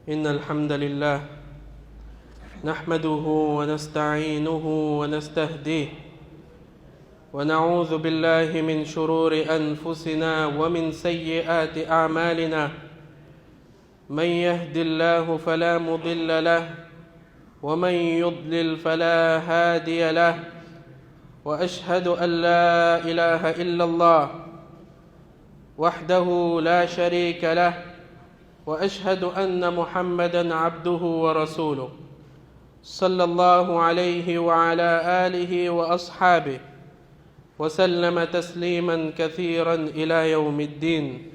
إن الحمد لله نحمده ونستعينه ونستهديه ونعوذ بالله من شرور أنفسنا ومن سيئات أعمالنا. من يهد الله فلا مضل له ومن يضلل فلا هادي له، وأشهد أن لا إله إلا الله وحده لا شريك له، وأشهد أن محمدًا عبده ورسوله صلى الله عليه وعلى آله وأصحابه وسلم تسليما كثيرا إلى يوم الدين.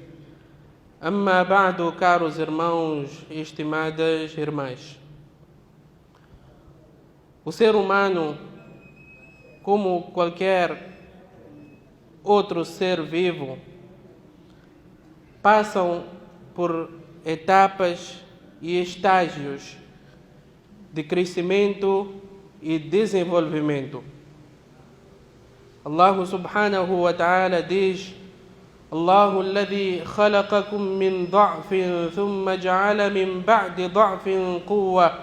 أما بعد, caros irmãos e estimadas irmãs, o ser humano, como qualquer outro ser vivo, passam por etapas e estágios de crescimento e desenvolvimento. Allah subhanahu wa ta'ala diz: Allahu alladhi khalaqakum min da'fin thumma ja'ala min ba'di da'fin quwwa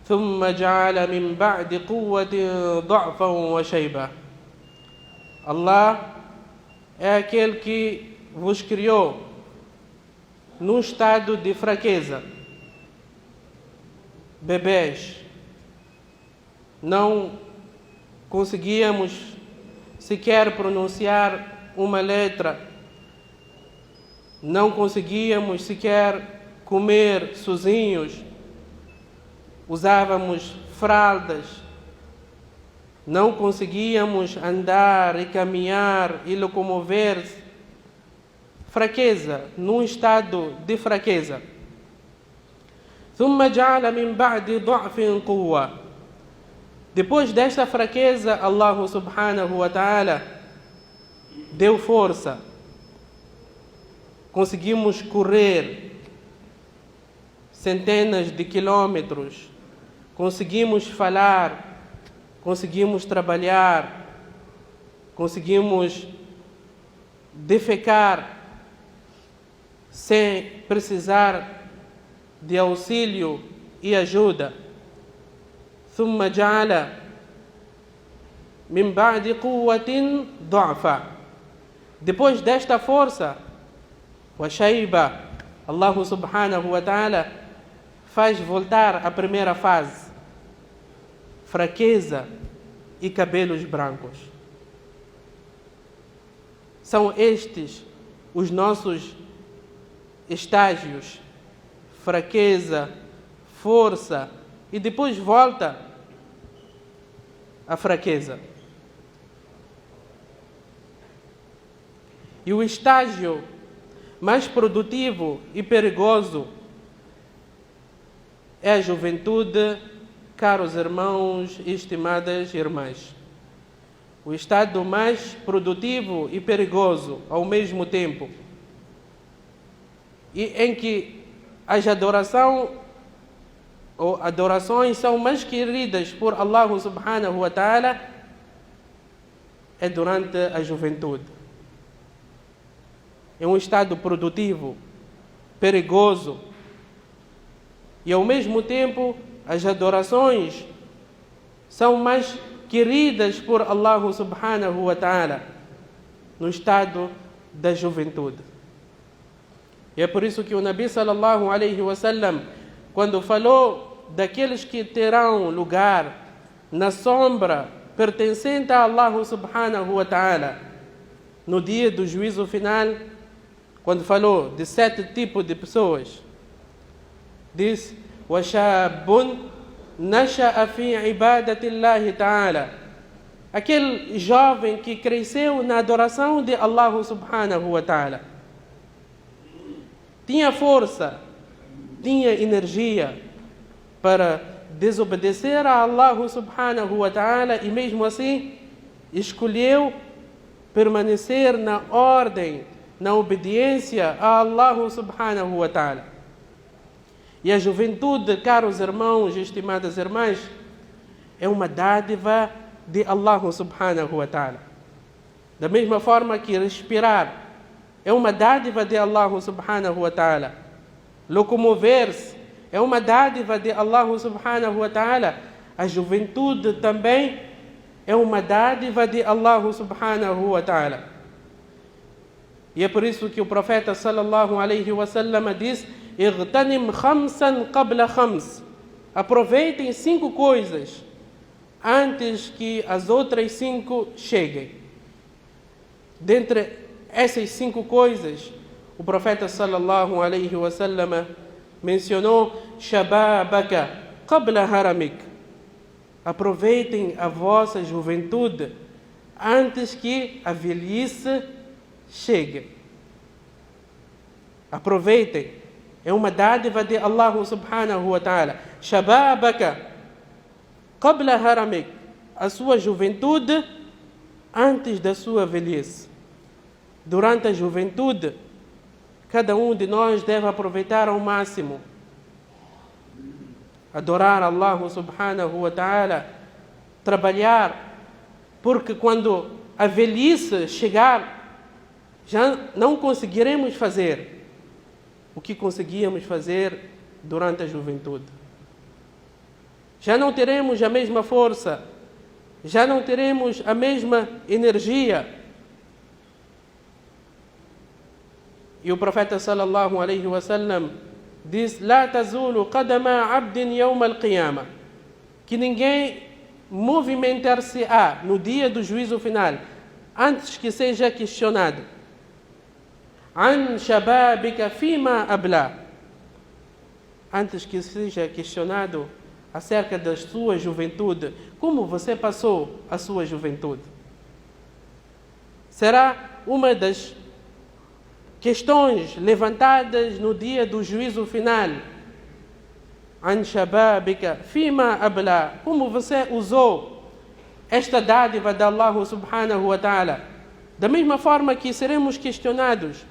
thumma ja'ala min ba'di quwwatin da'fan wa shayba. Allah é aquele que vos criou num estado de fraqueza. Bebês, não conseguíamos sequer pronunciar uma letra, não conseguíamos sequer comer sozinhos, usávamos fraldas, não conseguíamos andar e caminhar e locomover-se. Fraqueza, num estado de fraqueza. ثم جعل من بعد ضعف قوة. Depois desta fraqueza, Allah subhanahu wa ta'ala deu força. Conseguimos correr centenas de quilômetros, conseguimos falar, conseguimos trabalhar, conseguimos defecar sem precisar de auxílio e ajuda. ثم جعل من بعد قوة ضعفا. Depois desta força, وشيبة, Allah subhanahu wa ta'ala faz voltar a primeira fase, fraqueza e cabelos brancos. São estes os nossos estágios: fraqueza, força e depois volta a fraqueza. E o estágio mais produtivo e perigoso é a juventude, caros irmãos e estimadas irmãs. O estado mais produtivo e perigoso ao mesmo tempo, e em que as adorações são mais queridas por Allah subhanahu wa ta'ala, é durante a juventude. É um estado produtivo, perigoso, e ao mesmo tempo as adorações são mais queridas por Allah subhanahu wa ta'ala no estado da juventude. E é por isso que o Nabi sallallahu alaihi wasallam, quando falou daqueles que terão lugar na sombra pertencente a Allah subhanahu wa ta'ala no dia do juízo final, quando falou de 7 tipos de pessoas, diz: وَشَابٌ نَشَأَ فِي عِبَادَةِ اللَّهِ تَعَالَى. Aquele jovem que cresceu na adoração de Allah subhanahu wa ta'ala, tinha força, tinha energia para desobedecer a Allah subhanahu wa ta'ala, e mesmo assim escolheu permanecer na ordem, na obediência a Allah subhanahu wa ta'ala. E a juventude, caros irmãos e estimadas irmãs, é uma dádiva de Allah subhanahu wa ta'ala. Da mesma forma que respirar é uma dádiva de Allah subhanahu wa ta'ala, locomover-se é uma dádiva de Allah subhanahu wa ta'ala. A juventude também é uma dádiva de Allah subhanahu wa ta'ala. E é por isso que o profeta sallallahu alaihi wasallam diz: "Igtanim khamsan qabla khams." Aproveitem 5 coisas antes que as outras 5 cheguem. Dentre essas 5 coisas, o profeta sallallahu alaihi wasallam mencionou: "Shababaka qabla haramik." Aproveitem a vossa juventude antes que a velhice chegue. Aproveitem. É uma dádiva de Allah subhanahu wa ta'ala. Shababaka qabla haramik. A sua juventude antes da sua velhice. Durante a juventude, cada um de nós deve aproveitar ao máximo. Adorar Allah subhanahu wa ta'ala. Trabalhar. Porque quando a velhice chegar, já não conseguiremos fazer o que conseguíamos fazer durante a juventude. Já não teremos a mesma força, já não teremos a mesma energia. E o profeta sallallahu alaihi wasallam diz: "La tazulu qadama 'abdin yawm al-qiyamah", que ninguém movimentar-se-á no dia do juízo final, antes que seja questionado: "An shababika fima abla", antes que seja questionado acerca da sua juventude, como você passou a sua juventude. Será uma das questões levantadas no dia do juízo final. An shababika fima abla, como você usou esta dádiva de Allah subhanahu wa ta'ala. Da mesma forma que seremos questionados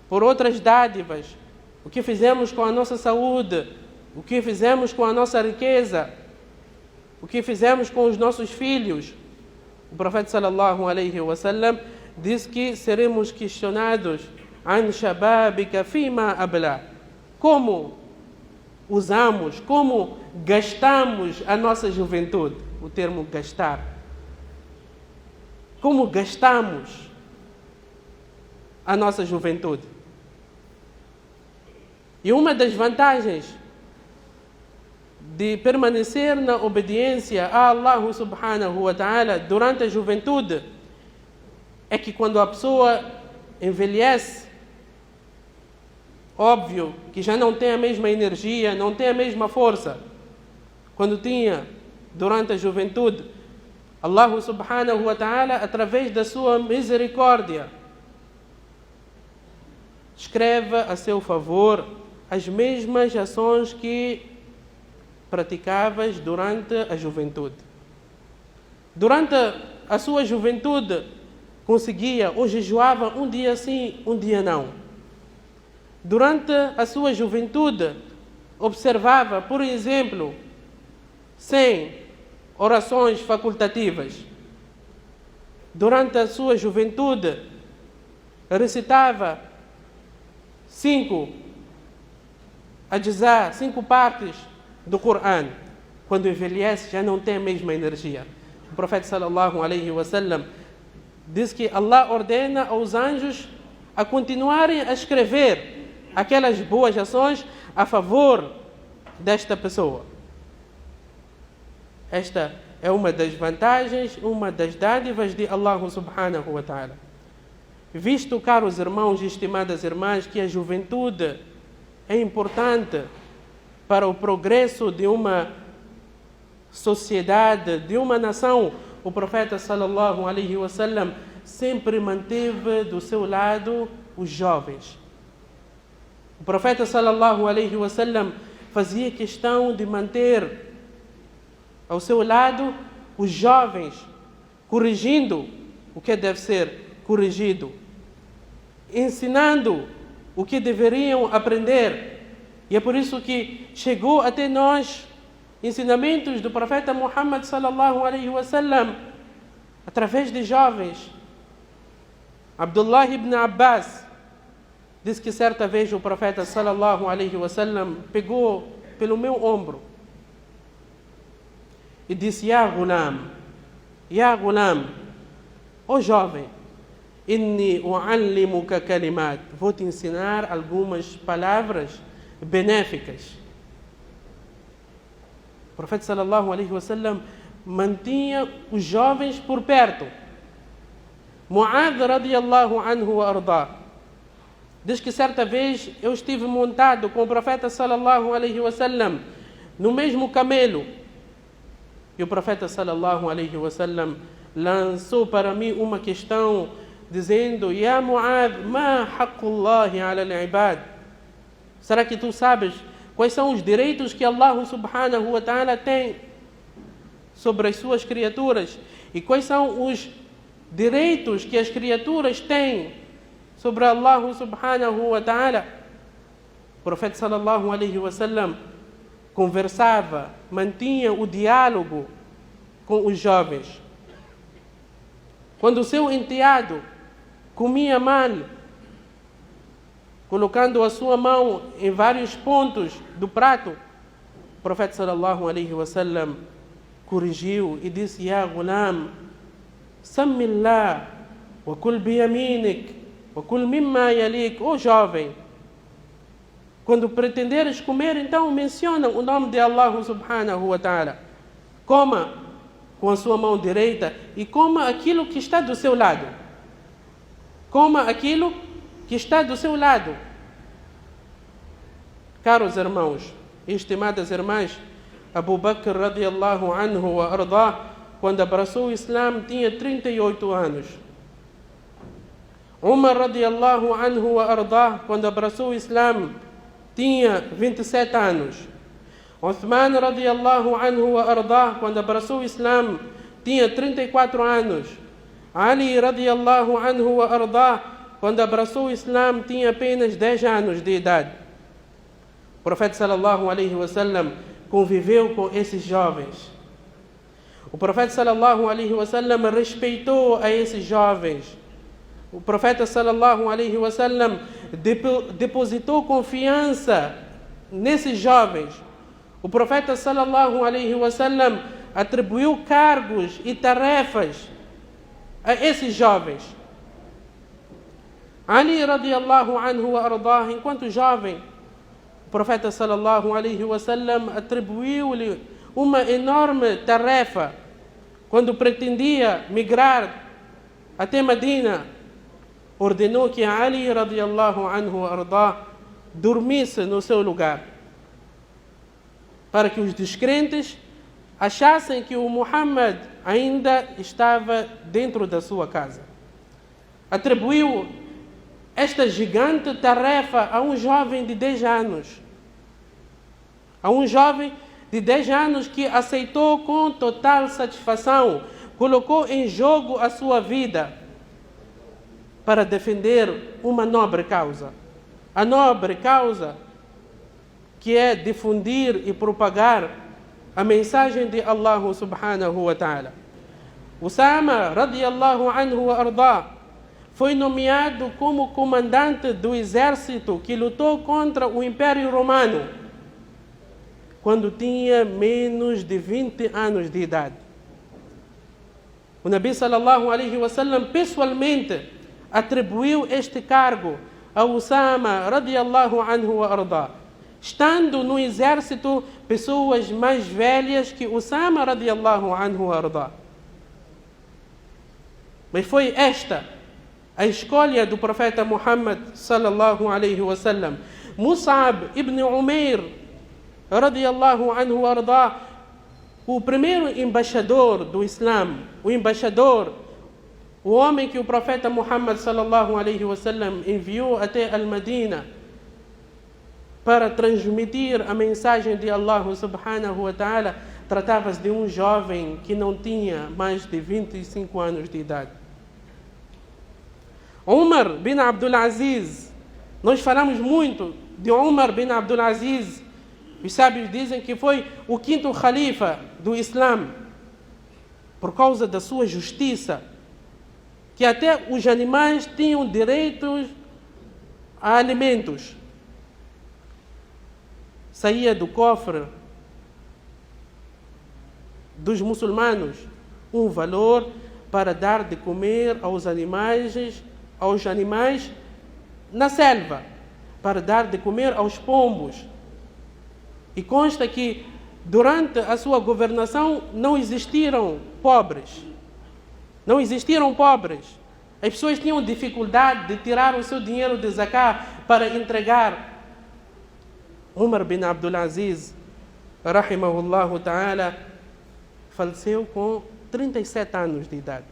por outras dádivas, o que fizemos com a nossa saúde, o que fizemos com a nossa riqueza, o que fizemos com os nossos filhos. O profeta sallallahu alaihi wasallam diz que seremos questionados: "An shababika fima abla", como usamos, como gastamos a nossa juventude. O termo gastar. Como gastamos a nossa juventude. E uma das vantagens de permanecer na obediência a Allah subhanahu wa ta'ala durante a juventude é que quando a pessoa envelhece, óbvio que já não tem a mesma energia, não tem a mesma força quando tinha durante a juventude. Allah subhanahu wa ta'ala, através da sua misericórdia, escreve a seu favor as mesmas ações que praticavas durante a juventude. Durante a sua juventude, conseguia ou jejuava um dia sim, um dia não. Durante a sua juventude, observava, por exemplo, 100 orações facultativas. Durante a sua juventude, recitava 5 ajzá, 5 partes do Corão. Quando envelhece, já não tem a mesma energia. O profeta sallallahu alaihi wasallam diz que Allah ordena aos anjos a continuarem a escrever aquelas boas ações a favor desta pessoa. Esta é uma das vantagens, uma das dádivas de Allah subhanahu wa ta'ala. Visto, caros irmãos e estimadas irmãs, que a juventude é importante para o progresso de uma sociedade, de uma nação, o profeta sallallahu alaihi wasallam sempre manteve do seu lado os jovens. O profeta sallallahu alaihi wasallam fazia questão de manter ao seu lado os jovens, corrigindo o que deve ser corrigido, ensinando o que deveriam aprender. E é por isso que chegou até nós ensinamentos do profeta Muhammad sallallahu alaihi wasallam através de jovens. Abdullah ibn Abbas diz que certa vez o profeta sallallahu alaihi wasallam pegou pelo meu ombro e disse: Ya Ghulam, ó jovem, inni u'allimuka kalimat, vou te ensinar algumas palavras benéficas. O profeta sallallahu alaihi wasallam mantinha os jovens por perto. Mu'adh radiyallahu anhu wa ardah, diz que certa vez eu estive montado com o profeta sallallahu alaihi wasallam no mesmo camelo, e o profeta sallallahu alaihi wasallam lançou para mim uma questão dizendo: Ya Mu'adh, ma haqqullahi ala al-ibad? Será que tu sabes quais são os direitos que Allah subhanahu wa ta'ala tem sobre as suas criaturas? E quais são os direitos que as criaturas têm sobre Allah subhanahu wa ta'ala? O profeta sallallahu alaihi wasallam conversava, mantinha o diálogo com os jovens. Quando o seu enteado comia mal, colocando a sua mão em vários pontos do prato, o profeta sallallahu alaihi wasallam corrigiu e disse: Ya Ghulam, Sammillah, wa kul biyaminik, wa kul mimma yalik. Ó jovem, quando pretenderes comer, então menciona o nome de Allah subhanahu wa ta'ala. Coma com a sua mão direita e coma aquilo que está do seu lado. Coma aquilo que está do seu lado. Caros irmãos e estimadas irmãs, Abu Bakr radiyallahu anhu wa ardah, quando abraçou o Islã, tinha 38 anos. Umar radiyallahu anhu wa ardah, quando abraçou o Islã, tinha 27 anos. Uthman radiyallahu anhu wa ardah, quando abraçou o Islã, tinha 34 anos. Ali radiyallahu anhu wa ardah, quando abraçou o Islã, tinha apenas 10 anos de idade. O profeta sallallahu alaihi wasallam conviveu com esses jovens. O profeta sallallahu alaihi wasallam respeitou a esses jovens. O profeta sallallahu alaihi wasallam depositou confiança nesses jovens. O profeta sallallahu alaihi wasallam atribuiu cargos e tarefas a esses jovens. Ali radiyallahu anhu wa ardah, enquanto jovem, o profeta sallallahu alaihi wasallam atribuiu-lhe uma enorme tarefa quando pretendia migrar até Medina. Ordenou que Ali radiyallahu anhu wa ardah dormisse no seu lugar, para que os descrentes achassem que o Muhammad ainda estava dentro da sua casa. Atribuiu esta gigante tarefa a um jovem de 10 anos. A um jovem de 10 anos que aceitou com total satisfação, colocou em jogo a sua vida para defender uma nobre causa. A nobre causa que é difundir e propagar a mensagem de Allah subhanahu wa ta'ala. Usama radiyallahu anhu wa ardah foi nomeado como comandante do exército que lutou contra o Império Romano quando tinha menos de 20 anos de idade. O Nabi sallallahu alaihi wasallam pessoalmente atribuiu este cargo a Usama radiyallahu anhu wa ardah, estando no exército pessoas mais velhas que Usama radiyallahu anhu wa ardah. Mas foi esta a escolha do profeta Muhammad sallallahu alaihi wasallam. Mus'ab ibn Umair radiyallahu anhu wa ardah, o primeiro embaixador do Islã, o homem que o profeta Muhammad sallallahu alaihi wasallam enviou até Al-Madina para transmitir a mensagem de Allah subhanahu wa ta'ala, tratava-se de um jovem que não tinha mais de 25 anos de idade. Umar bin Abdul Aziz, nós falamos muito de Umar bin Abdul Aziz. Os sábios dizem que foi o 5º califa do Islã, por causa da sua justiça, que até os animais tinham direitos a alimentos. saía do cofre dos muçulmanos um valor para dar de comer aos animais na selva, para dar de comer aos pombos. E consta que durante a sua governação não existiram pobres. Não existiram pobres. As pessoas tinham dificuldade de tirar o seu dinheiro de zakah para entregar. Umar bin Abdul Aziz, rahimahullahu ta'ala, faleceu com 37 anos de idade.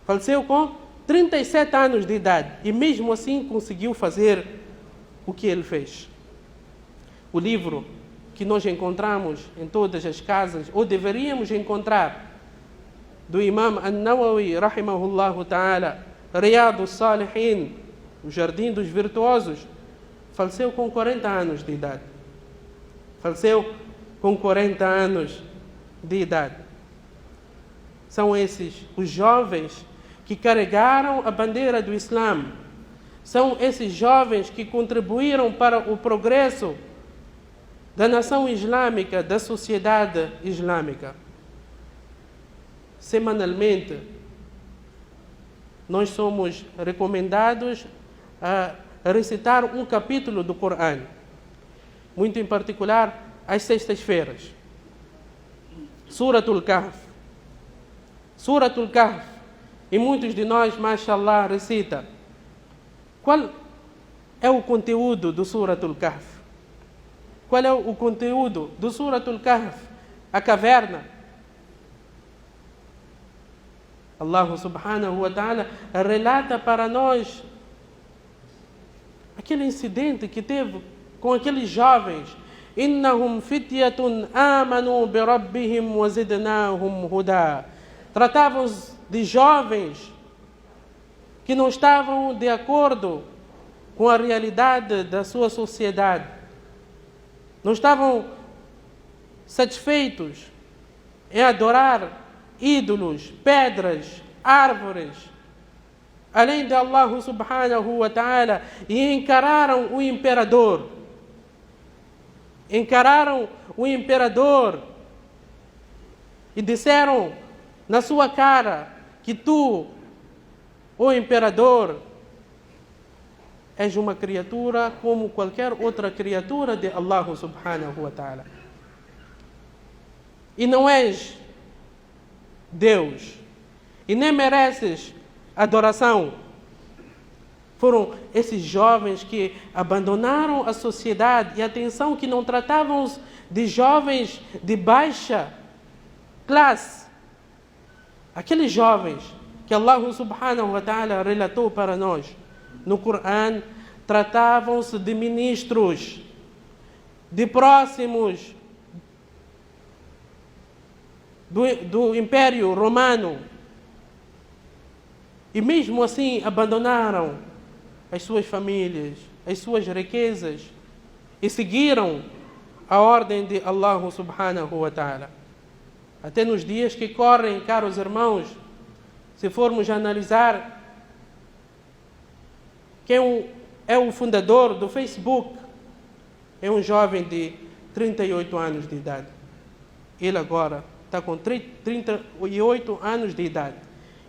Faleceu com 37 anos de idade. E mesmo assim conseguiu fazer o que ele fez. O livro que nós encontramos em todas as casas, ou deveríamos encontrar, do Imam An-Nawawi, rahimahullahu ta'ala, Riyadus Salihin, o Jardim dos Virtuosos, faleceu com 40 anos de idade. Faleceu com 40 anos de idade. São esses os jovens que carregaram a bandeira do Islã. São esses jovens que contribuíram para o progresso da nação islâmica, da sociedade islâmica. Semanalmente, nós somos recomendados a recitar um capítulo do Corão, muito em particular às sextas-feiras. Suratul Kahf. Suratul Kahf. E muitos de nós, mashallah, recita. Qual é o conteúdo do Suratul Kahf? Qual é o conteúdo do Suratul Kahf? A caverna. Allah subhanahu wa ta'ala relata para nós aquele incidente que teve com aqueles jovens. Innahum fityatun amanu bi rabbihim wa zidnahum huda. Tratavam-se de jovens que não estavam de acordo com a realidade da sua sociedade. Não estavam satisfeitos em adorar ídolos, pedras, árvores, além de Allah subhanahu wa ta'ala, e encararam o imperador. Encararam o imperador e disseram na sua cara que tu, ó imperador, és uma criatura como qualquer outra criatura de Allah subhanahu wa ta'ala. E não és Deus. E nem mereces adoração. Foram esses jovens que abandonaram a sociedade. E atenção, que não tratavam de jovens de baixa classe. Aqueles jovens que Allah subhanahu wa ta'ala relatou para nós no Corão, tratavam-se de ministros, de próximos do Império Romano. E mesmo assim abandonaram as suas famílias, as suas riquezas e seguiram a ordem de Allah subhanahu wa ta'ala. Até nos dias que correm, caros irmãos, se formos analisar quem é o fundador do Facebook, é um jovem de 38 anos de idade. Ele agora está com 38 anos de idade.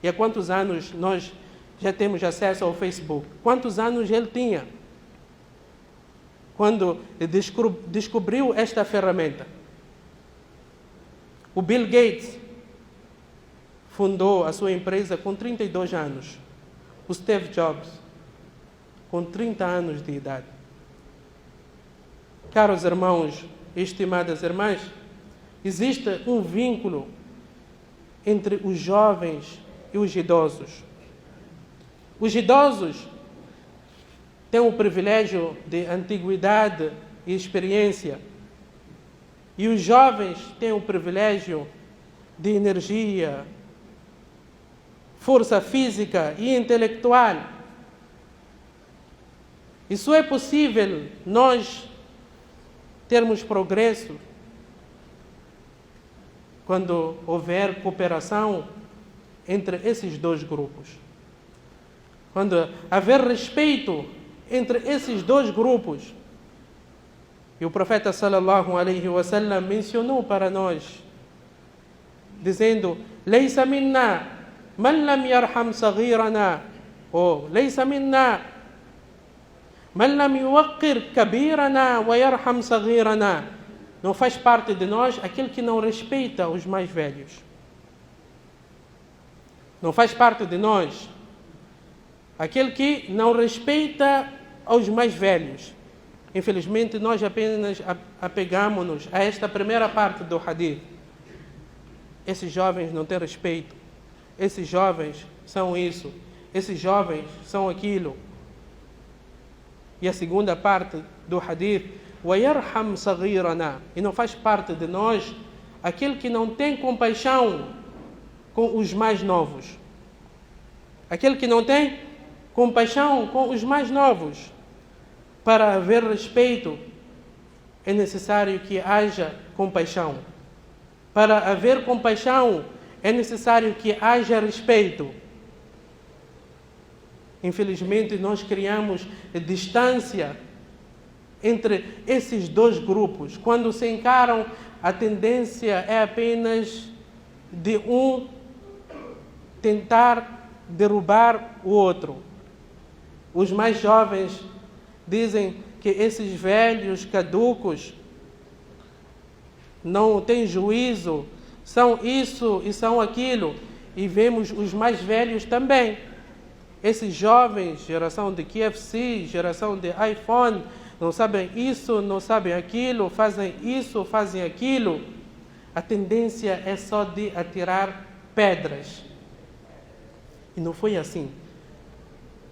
E há quantos anos nós já temos acesso ao Facebook? Quantos anos ele tinha quando descobriu esta ferramenta? O Bill Gates fundou a sua empresa com 32 anos. O Steve Jobs, com 30 anos de idade. Caros irmãos e estimadas irmãs, existe um vínculo entre os jovens e os idosos. Os idosos têm o privilégio de antiguidade e experiência, e os jovens têm o privilégio de energia, força física e intelectual. Isso é possível nós termos progresso quando houver cooperação entre esses dois grupos. Quando haver respeito entre esses dois grupos. E o profeta sallallahu alaihi wasallam mencionou para nós, dizendo: "Laysa minna man lam yarham saghirana", ou "Laysa minna man lam yuwaqqir kabirana wa yarham saghirana". Não faz parte de nós aquele que não respeita os mais velhos. Não faz parte de nós aquele que não respeita os mais velhos. Infelizmente, nós apenas apegamos-nos a esta primeira parte do hadith. Esses jovens não têm respeito. Esses jovens são isso. Esses jovens são aquilo. E a segunda parte do hadith: وَيَرْحَمْ صَغِيرَنَا. E não faz parte de nós aquele que não tem compaixão com os mais novos. Aquele que não tem compaixão com os mais novos. Para haver respeito, é necessário que haja compaixão. Para haver compaixão, é necessário que haja respeito. Infelizmente, nós criamos distância entre esses dois grupos. Quando se encaram, a tendência é apenas de um tentar derrubar o outro. Os mais jovens dizem que esses velhos caducos não têm juízo, são isso e são aquilo. E vemos os mais velhos também. Esses jovens, geração de KFC, geração de iPhone, não sabem isso, não sabem aquilo, fazem isso, fazem aquilo. A tendência é só de atirar pedras. E não foi assim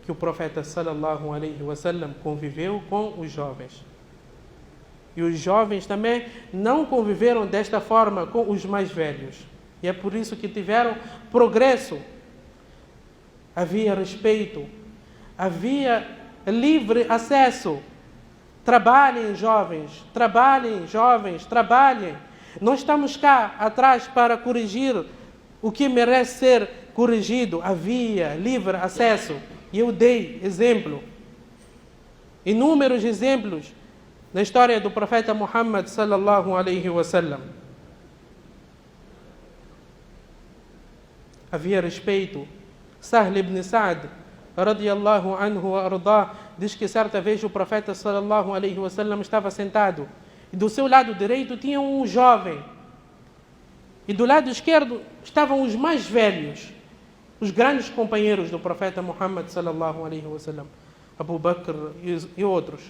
que o profeta sallallahu alaihi wasallam conviveu com os jovens. E os jovens também não conviveram desta forma com os mais velhos. E é por isso que tiveram progresso. Havia respeito, havia livre acesso. Trabalhem, jovens, trabalhem, jovens, trabalhem. Nós estamos cá atrás para corrigir o que merece ser corrigido. Havia livre acesso. E eu dei exemplo, inúmeros exemplos na história do profeta Muhammad sallallahu alaihi wasallam. Havia respeito. Sahl ibn Sa'd, radiyallahu anhu wa ardah, diz que certa vez o profeta sallallahu alaihi wasallam estava sentado e do seu lado direito tinha um jovem e do lado esquerdo estavam os mais velhos, os grandes companheiros do profeta Muhammad sallallahu alaihi wasallam, Abu Bakr e outros.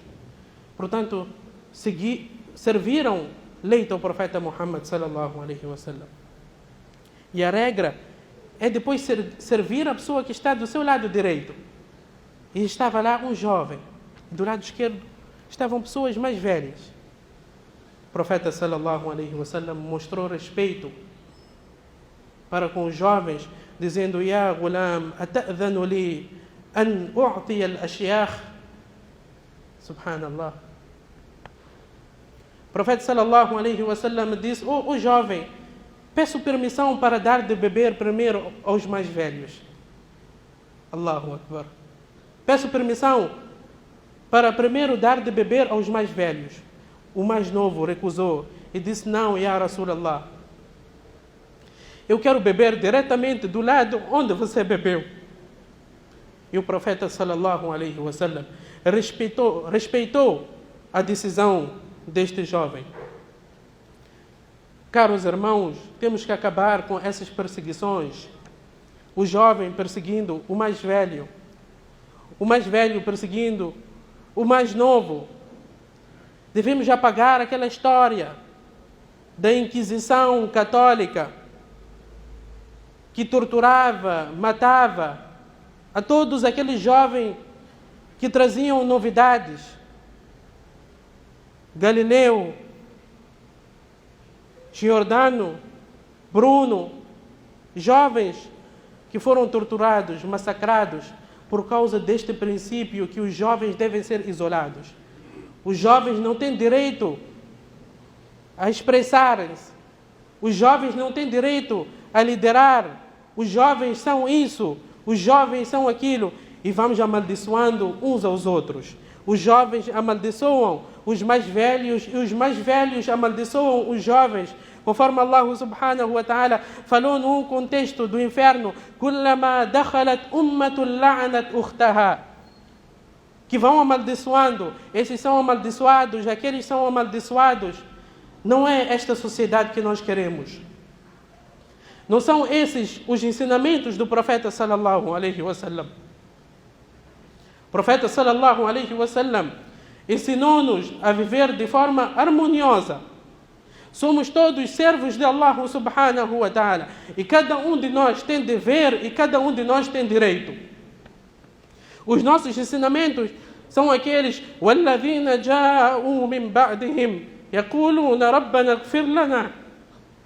Portanto, serviram leite ao profeta Muhammad sallallahu alaihi wasallam. E a regra é depois servir a pessoa que está do seu lado direito. E estava lá um jovem. Do lado esquerdo estavam pessoas mais velhas. O profeta sallallahu alaihi wasallam mostrou respeito para com os jovens, dizendo: "Ya gulam, ata'dhanu li an u'tiya al-ashyakh?" Subhanallah. O profeta sallallahu alaihi wasallam disse: "O jovem, peço permissão para dar de beber primeiro aos mais velhos." Allahu Akbar. Peço permissão para primeiro dar de beber aos mais velhos. O mais novo recusou e disse: "Não, Ya Rasulallah. Eu quero beber diretamente do lado onde você bebeu." E o profeta sallallahu alaihi wasallam respeitou a decisão deste jovem. Caros irmãos, temos que acabar com essas perseguições. O jovem perseguindo o mais velho perseguindo o mais novo. Devemos apagar aquela história da Inquisição católica que torturava, matava a todos aqueles jovens que traziam novidades. Galileu, Giordano, Bruno, jovens que foram torturados, massacrados por causa deste princípio que os jovens devem ser isolados. Os jovens não têm direito a expressarem-se. Os jovens não têm direito a liderar. Os jovens são isso, os jovens são aquilo. e vamos amaldiçoando uns aos outros. Os jovens amaldiçoam os mais velhos e os mais velhos amaldiçoam os jovens. Conforme Allah subhanahu wa ta'ala falou num contexto do inferno, كُلَّمَا دَخَلَتْ أُمَّةٌ لَعَنَتْ أُخْتَهَا, que vão amaldiçoando, esses são amaldiçoados, aqueles são amaldiçoados. Não é esta sociedade que nós queremos. Não são esses os ensinamentos do profeta sallallahu alaihi wasallam. O profeta sallallahu alaihi wasallam ensinou-nos a viver de forma harmoniosa. Somos todos servos de Allah subhanahu wa ta'ala. E cada um de nós tem dever e cada um de nós tem direito. Os nossos ensinamentos são aqueles وَالَّذِينَ جَاءُوا مِنْ بَعْدِهِمْ يَقُولُونَ رَبَّنَا اغْفِرْ لَنَا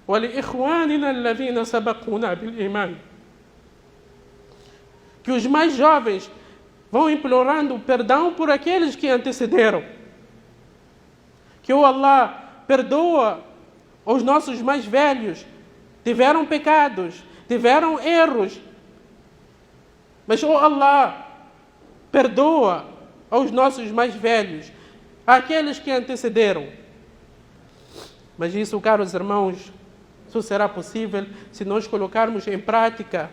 وَلِإِخْوَانِنَا الَّذِينَ سَبَقُونَا بِالْإِيمَانِ. Que os mais jovens vão implorando perdão por aqueles que antecederam. Que o Allah perdoa os nossos mais velhos. Tiveram pecados, tiveram erros. Mas o Allah perdoa aos nossos mais velhos, aqueles que antecederam. Mas isso, caros irmãos, só será possível se nós colocarmos em prática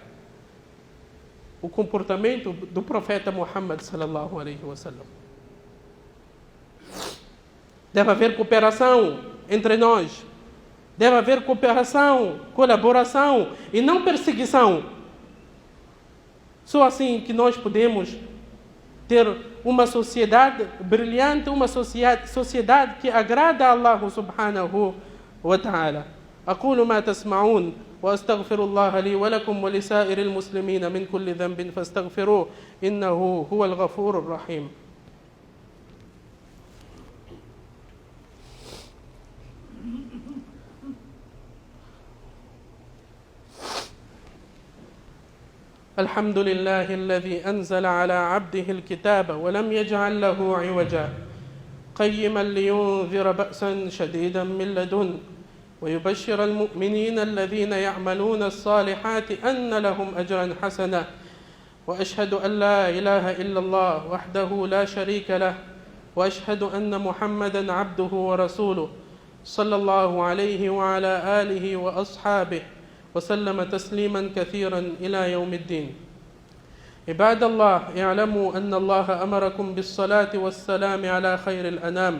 o comportamento do profeta Muhammad sallallahu alaihi wasallam. Deve haver cooperação entre nós. Deve haver cooperação, colaboração e não perseguição. Só assim que nós podemos ter uma sociedade brilhante, uma sociedade que agrada a Allah subhanahu wa ta'ala. أقول ما تسمعون وأستغفر الله لي ولكم ولسائر المسلمين من كل ذنب فاستغفروه إنه هو الغفور الرحيم. الحمد لله الذي أنزل على عبده الكتاب ولم يجعل له عوجا قيما لينذر بأسا شديدا من لدنه ويبشر المؤمنين الذين يعملون الصالحات أن لهم أجرا حسنا وأشهد أن لا إله إلا الله وحده لا شريك له وأشهد أن محمدا عبده ورسوله صلى الله عليه وعلى آله وأصحابه وسلم تسليما كثيرا إلى يوم الدين. عباد الله، اعلموا أن الله أمركم بالصلاة والسلام على خير الأنام،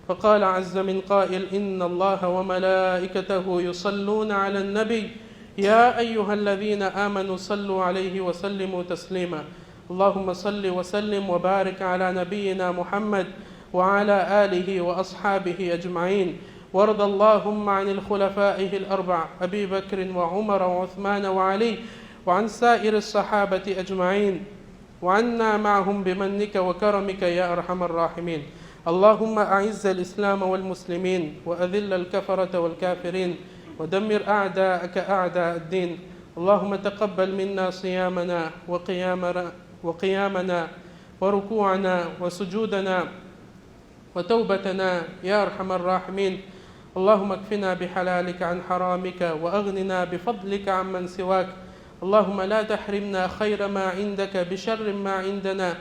فقال عز من قائل: إن الله وملائكته يصلون على النبي يا أيها الذين آمنوا صلوا عليه وسلموا تسليما. اللهم صل وسلم وبارك على نبينا محمد وعلى آله وأصحابه أجمعين، وارض اللهم عن الخلفائه الأربع أبي بكر وعمر وعثمان وعلي، وعن سائر الصحابة أجمعين، وعنا معهم بمنك وكرمك يا أرحم الراحمين. اللهم أعز الإسلام والمسلمين وأذل الكفرة والكافرين ودمر أعداءك أعداء الدين. اللهم تقبل منا صيامنا وقيامنا وركوعنا وسجودنا وتوبتنا يا أرحم الراحمين. اللهم اكفنا بحلالك عن حرامك وأغننا بفضلك عمن سواك. اللهم لا تحرمنا خير ما عندك بشر ما عندنا.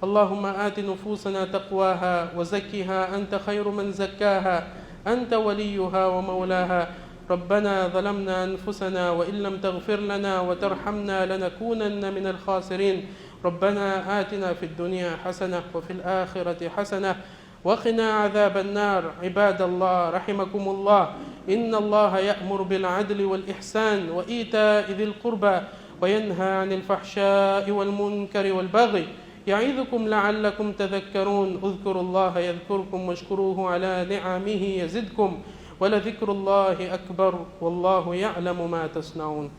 اللهم آت نفوسنا تقواها وزكها أنت خير من زكاها أنت وليها ومولاها. ربنا ظلمنا أنفسنا وإن لم تغفر لنا وترحمنا لنكونن من الخاسرين. ربنا آتنا في الدنيا حسنة وفي الآخرة حسنة وقنا عذاب النار. عباد الله رحمكم الله، إن الله يأمر بالعدل والإحسان وإيتاء ذي القربى وينهى عن الفحشاء والمنكر والبغي يعظكم لعلكم تذكرون. اذكروا الله يذكركم واشكروه على نعمه يزدكم ولذكر الله أكبر والله يعلم ما تصنعون.